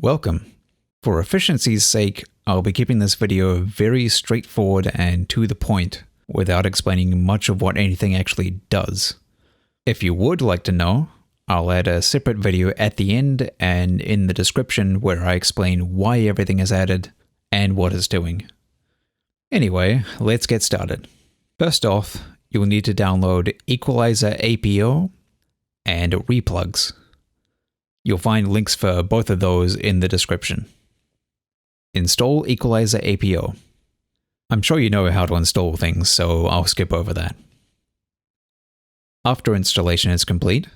Welcome. For efficiency's sake, I'll be keeping this video very straightforward and to the point, without explaining much of what anything actually does. If you would like to know, I'll add a separate video at the end and in the description where I explain why everything is added and what it's doing. Anyway, let's get started. First off, you'll need to download Equalizer APO and Replugs. You'll find links for both of those in the description. Install Equalizer APO. I'm sure you know how to install things, so I'll skip over that. After installation is complete,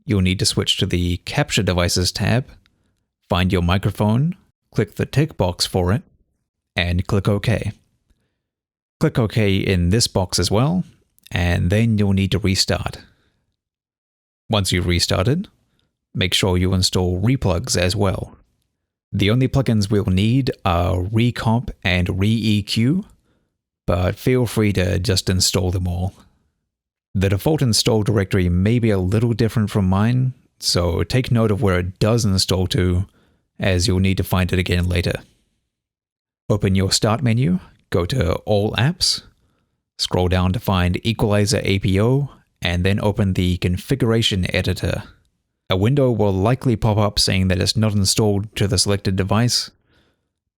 you'll need to switch to the Capture Devices tab, find your microphone, click the tick box for it, and click OK. Click OK in this box as well, and then you'll need to restart. Once you've restarted, make sure you install Replugs as well. The only plugins we'll need are Recomp and Re-EQ, but feel free to just install them all. The default install directory may be a little different from mine, so take note of where it does install to, as you'll need to find it again later. Open your Start menu, go to All Apps, scroll down to find Equalizer APO, and then open the Configuration Editor. A window will likely pop up saying that it's not installed to the selected device,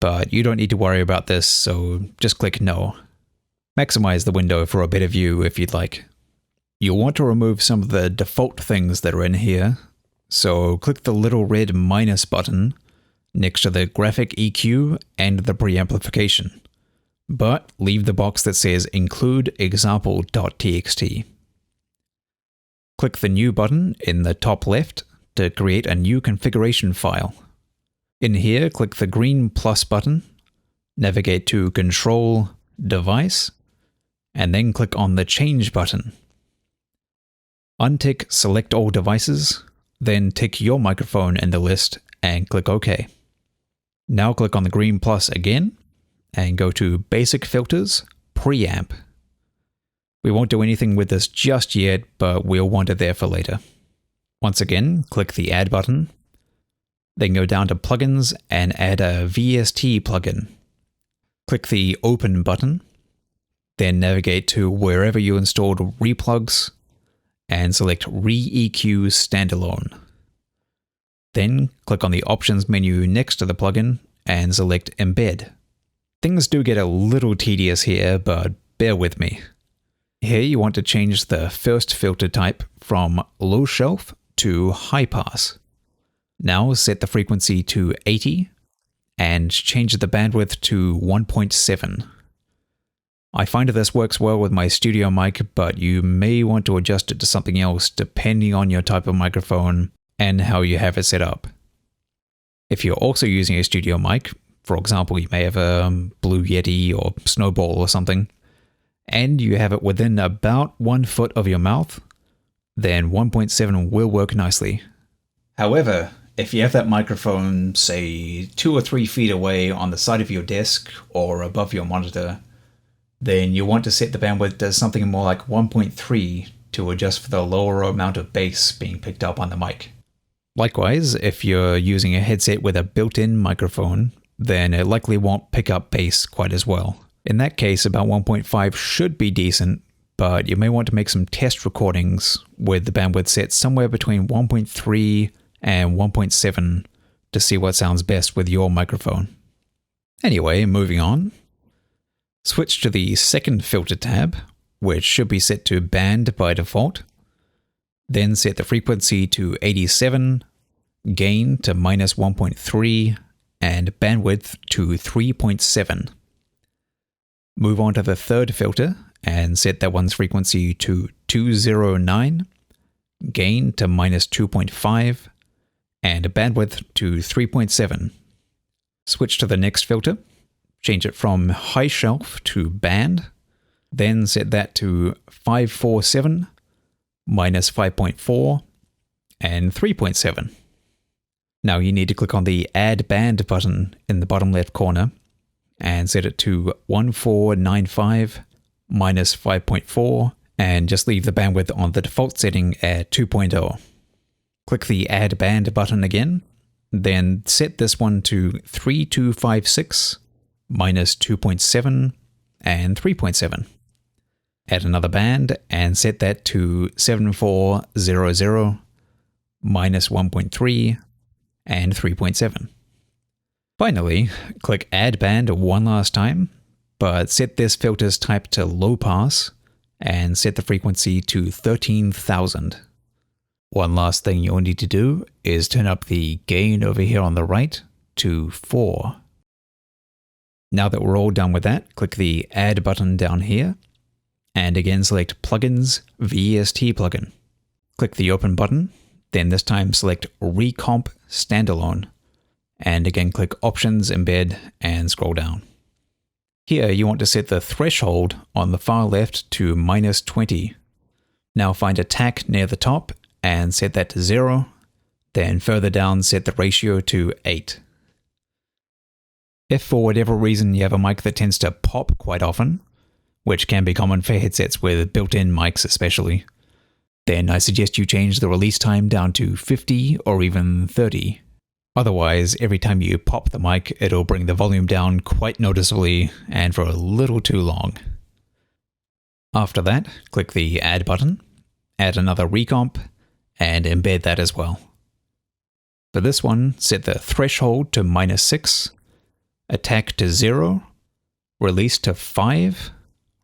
but you don't need to worry about this, so just click No. Maximize the window for a better view if you'd like. You'll want to remove some of the default things that are in here, so click the little red minus button next to the graphic EQ and the preamplification, but leave the box that says include example.txt. Click the New button in the top left to create a new configuration file. In here, click the green plus button, navigate to Control, Device, and then click on the Change button. Untick Select All Devices, then tick your microphone in the list and click OK. Now click on the green plus again and go to Basic Filters, Preamp. We won't do anything with this just yet, but we'll want it there for later. Once again, click the Add button, then go down to Plugins and add a VST plugin. Click the Open button, then navigate to wherever you installed Replugs and select Re-EQ Standalone. Then click on the Options menu next to the plugin and select Embed. Things do get a little tedious here, but bear with me. Here you want to change the first filter type from low shelf to high pass. Now set the frequency to 80 and change the bandwidth to 1.7. I find this works well with my studio mic, but you may want to adjust it to something else depending on your type of microphone and how you have it set up. If you're also using a studio mic, for example you may have a Blue Yeti or Snowball or something, and you have it within about 1 foot of your mouth, then 1.7 will work nicely. However, if you have that microphone, say 2 or 3 feet away on the side of your desk or above your monitor, then you want to set the bandwidth to something more like 1.3 to adjust for the lower amount of bass being picked up on the mic. Likewise, if you're using a headset with a built-in microphone, then it likely won't pick up bass quite as well. In that case, about 1.5 should be decent, but you may want to make some test recordings with the bandwidth set somewhere between 1.3 and 1.7 to see what sounds best with your microphone. Anyway, moving on. Switch to the second filter tab, which should be set to band by default. Then set the frequency to 87, gain to -1.3, and bandwidth to 3.7. Move on to the third filter and set that one's frequency to 209, gain to -2.5, and bandwidth to 3.7. Switch to the next filter, change it from high shelf to band, then set that to 547, -5.4, and 3.7. Now you need to click on the Add Band button in the bottom left corner and set it to 1495, -5.4, and just leave the bandwidth on the default setting at 2.0. Click the Add Band button again, then set this one to 3256, minus 2.7, and 3.7. Add another band and set that to 7400, minus 1.3, and 3.7. Finally, click Add Band one last time, but set this filter's type to low pass and set the frequency to 13,000. One last thing you'll need to do is turn up the gain over here on the right to 4. Now that we're all done with that, click the Add button down here, and again select Plugins, VST plugin. Click the Open button, then this time select Recomp Standalone, and again click Options, Embed, and scroll down. Here you want to set the threshold on the far left to minus 20. Now find attack near the top and set that to 0, then further down set the ratio to 8. If for whatever reason you have a mic that tends to pop quite often, which can be common for headsets with built-in mics especially, then I suggest you change the release time down to 50 or even 30. Otherwise, every time you pop the mic, it'll bring the volume down quite noticeably and for a little too long. After that, click the Add button, add another recomp, and embed that as well. For this one, set the threshold to minus 6, attack to 0, release to 5,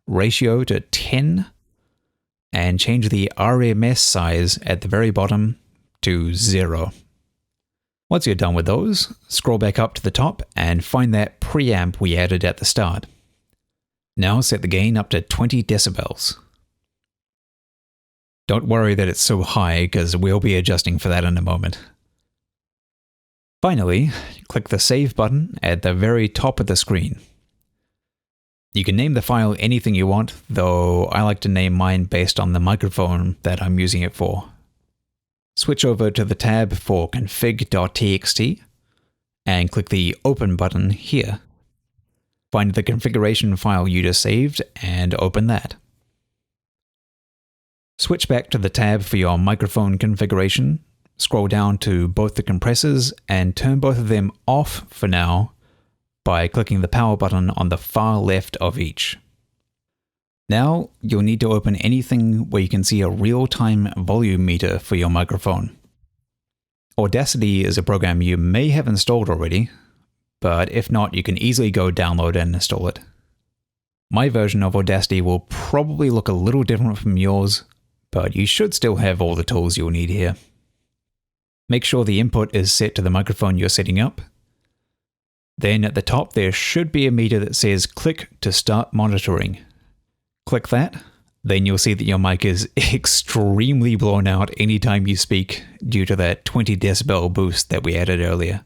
ratio to 10, and change the RMS size at the very bottom to 0. Once you're done with those, scroll back up to the top and find that preamp we added at the start. Now set the gain up to 20 decibels. Don't worry that it's so high, because we'll be adjusting for that in a moment. Finally, click the Save button at the very top of the screen. You can name the file anything you want, though I like to name mine based on the microphone that I'm using it for. Switch over to the tab for config.txt and click the Open button here. Find the configuration file you just saved and open that. Switch back to the tab for your microphone configuration, scroll down to both the compressors and turn both of them off for now by clicking the power button on the far left of each. Now you'll need to open anything where you can see a real-time volume meter for your microphone. Audacity is a program you may have installed already, but if not, you can easily go download and install it. My version of Audacity will probably look a little different from yours, but you should still have all the tools you'll need here. Make sure the input is set to the microphone you're setting up. Then at the top there should be a meter that says click to start monitoring. Click that, then you'll see that your mic is extremely blown out anytime you speak due to that 20 decibel boost that we added earlier.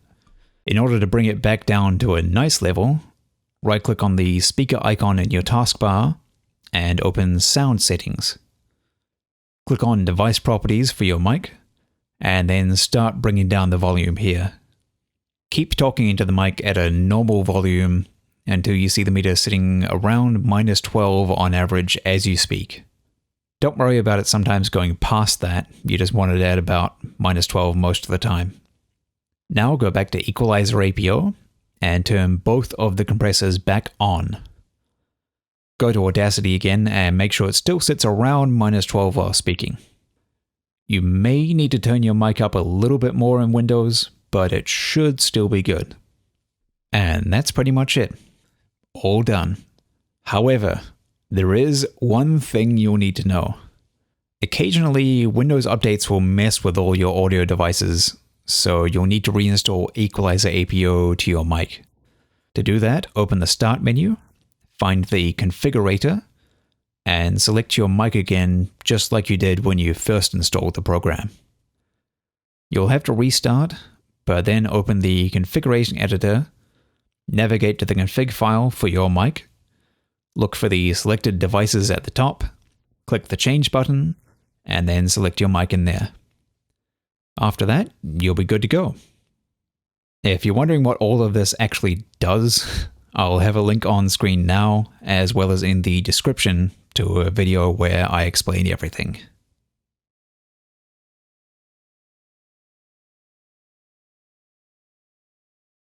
In order to bring it back down to a nice level, right-click on the speaker icon in your taskbar and open Sound Settings. Click on Device Properties for your mic, and then start bringing down the volume here. Keep talking into the mic at a normal volume until you see the meter sitting around minus 12 on average as you speak. Don't worry about it sometimes going past that, you just want it at about minus 12 most of the time. Now go back to Equalizer APO and turn both of the compressors back on. Go to Audacity again and make sure it still sits around minus 12 while speaking. You may need to turn your mic up a little bit more in Windows, but it should still be good. And that's pretty much it. All done. However, there is one thing you'll need to know. Occasionally, Windows updates will mess with all your audio devices, so you'll need to reinstall Equalizer APO to your mic. To do that, open the Start menu, find the Configurator, and select your mic again just like you did when you first installed the program. You'll have to restart, but then open the Configuration Editor, navigate to the config file for your mic, look for the selected devices at the top, click the Change button, and then select your mic in there. After that, you'll be good to go. If you're wondering what all of this actually does, I'll have a link on screen now, as well as in the description to a video where I explain everything.